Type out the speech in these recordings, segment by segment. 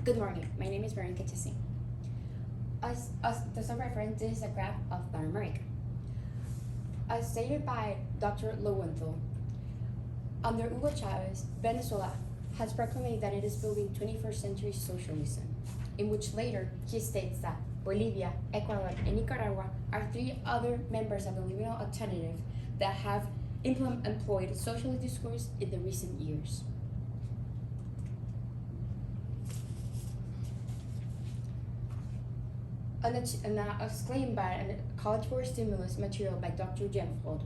Good morning. My name is Veronica Tessin. As the reference, this is a graph of Latin America. As stated by Dr. Lowenthal, under Hugo Chavez, Venezuela has proclaimed that it is building 21st century socialism, in which later he states that Bolivia, Ecuador, and Nicaragua are three other members of the liberal alternative that have employed socialist discourse in the recent years. Exclaimed by a college board stimulus material by Dr. Jenfold,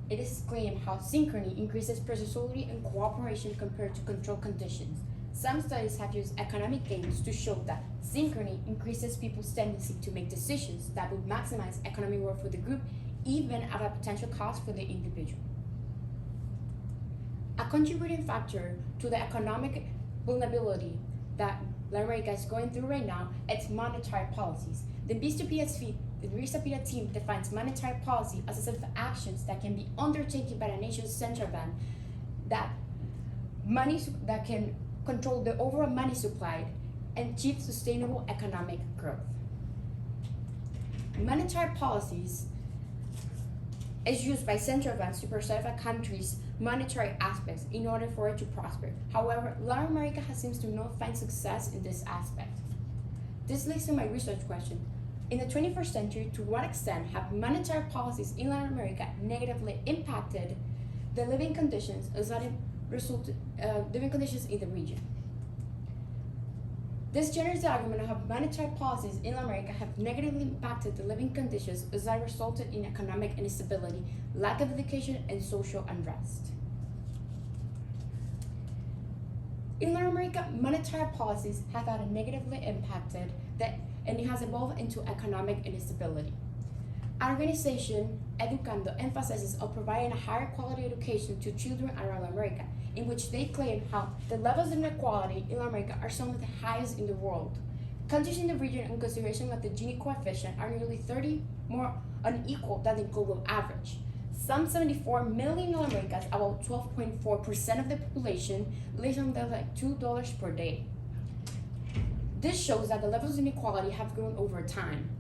it is claimed how synchrony increases processuality and cooperation compared to control conditions. Some studies have used economic gains to show that synchrony increases people's tendency to make decisions that would maximize economic growth for the group, even at a potential cost for the individual. A contributing factor to the economic vulnerability that Latin America is going through right now, it's monetary policies. The Vista team defines monetary policy as a set of actions that can be undertaken by the nation's central bank that can control the overall money supply and achieve sustainable economic growth. Monetary policies is used by central banks to preserve a country's monetary aspects in order for it to prosper. However, Latin America seems to not find success in this aspect. This leads to my research question. In the 21st century, to what extent have monetary policies in Latin America negatively impacted the living conditions living conditions in the region? This generates the argument of how monetary policies in Latin America have negatively impacted the living conditions as that resulted in economic instability, lack of education, and social unrest. In Latin America, monetary policies have had a negatively impacted and it has evolved into economic instability. Our organization, Educando, emphasizes on providing a higher quality education to children around America, in which they claim how the levels of inequality in America are some of the highest in the world. Countries in the region, in consideration of the Gini coefficient, are nearly 30 more unequal than the global average. Some 74 million Americans, about 12.4% of the population, live on like $2 per day. This shows that the levels of inequality have grown over time.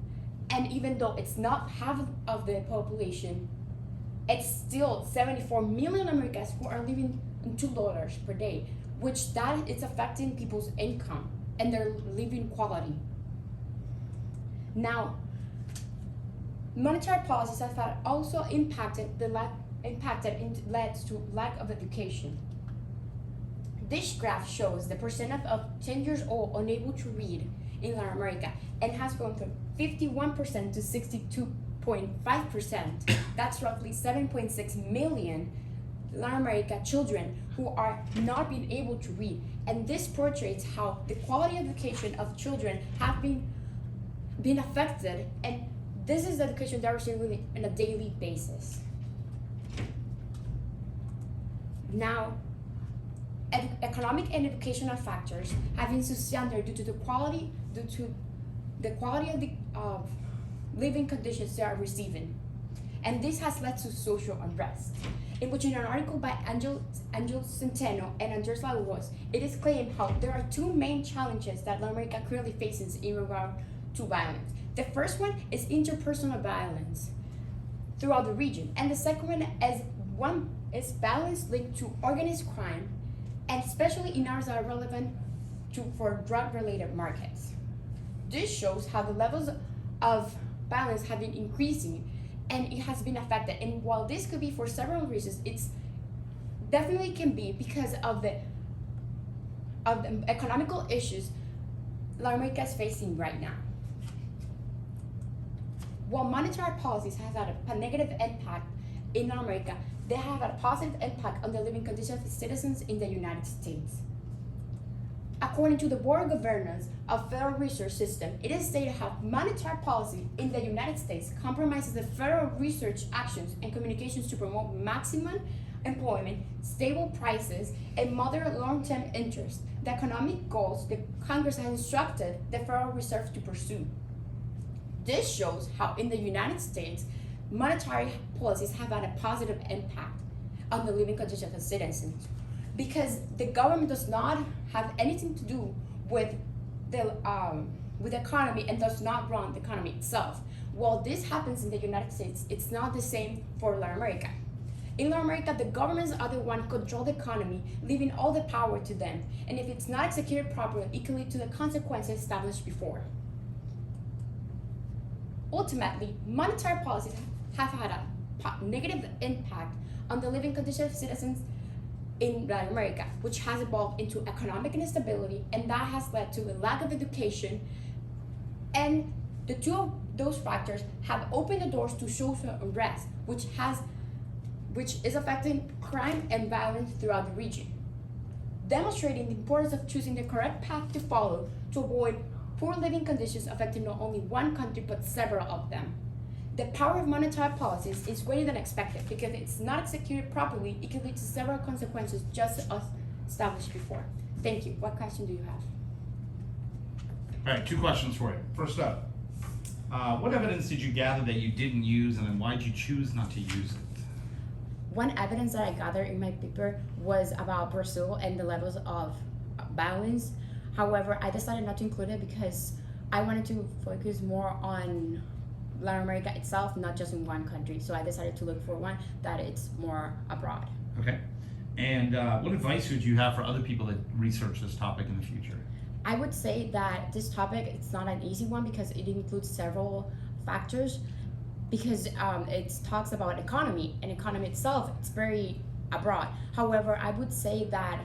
And even though it's not half of the population, it's still 74 million Americans who are living on $2 per day, which that is affecting people's income and their living quality. Now, monetary policies have also led to lack of education. This graph shows the percent of 10 years old unable to read in Latin America and has grown from 51% to 62.5%. That's roughly 7.6 million Latin America children who are not being able to read. And this portrays how the quality of education of children have been affected, and this is the education they're receiving on a daily basis. Now, economic and educational factors have been substandard due to the quality of the living conditions they are receiving, and this has led to social unrest. In which, in an article by Angel Centeno and Andres Lagos, it is claimed how there are two main challenges that Latin America currently faces in regard to violence. The first one is interpersonal violence throughout the region, and the second one is violence linked to organized crime, and especially in areas that are relevant for drug-related markets. This shows how the levels of violence have been increasing, and it has been affected. And while this could be for several reasons, it's definitely can be because of the economical issues Latin America is facing right now. While monetary policies have had a negative impact in Latin America, they have had a positive impact on the living conditions of citizens in the United States. According to the Board of Governors of Federal Research System, it is stated how monetary policy in the United States compromises the federal research actions and communications to promote maximum employment, stable prices, and moderate long-term interest, the economic goals the Congress has instructed the Federal Reserve to pursue. This shows how in the United States, monetary policies have had a positive impact on the living conditions of citizens, because the government does not have anything to do with the economy and does not run the economy itself. While this happens in the United States, it's not the same for Latin America. In Latin America, the governments are the one who control the economy, leaving all the power to them. And if it's not executed properly, it can lead to the consequences established before. Ultimately, monetary policies have had a negative impact on the living conditions of citizens in Latin America, which has evolved into economic instability, and that has led to a lack of education. And the two of those factors have opened the doors to social unrest, which is affecting crime and violence throughout the region, demonstrating the importance of choosing the correct path to follow to avoid poor living conditions affecting not only one country but several of them. The power of monetary policies is greater than expected because it's not executed properly. It can lead to several consequences just as established before. Thank you. What question do you have? All right, 2 questions for you. First up, what evidence did you gather that you didn't use, and then why did you choose not to use it? One evidence that I gathered in my paper was about Brazil and the levels of violence. However, I decided not to include it because I wanted to focus more on Latin America itself, not just in one country. So I decided to look for one that it's more abroad. Okay. And what advice would you have for other people that research this topic in the future? I would say that this topic, it's not an easy one because it includes several factors, because it talks about economy, and economy itself, it's very abroad. However, I would say that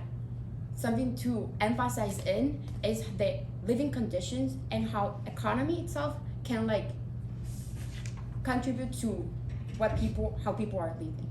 something to emphasize in is the living conditions and how economy itself can contribute to how people are living.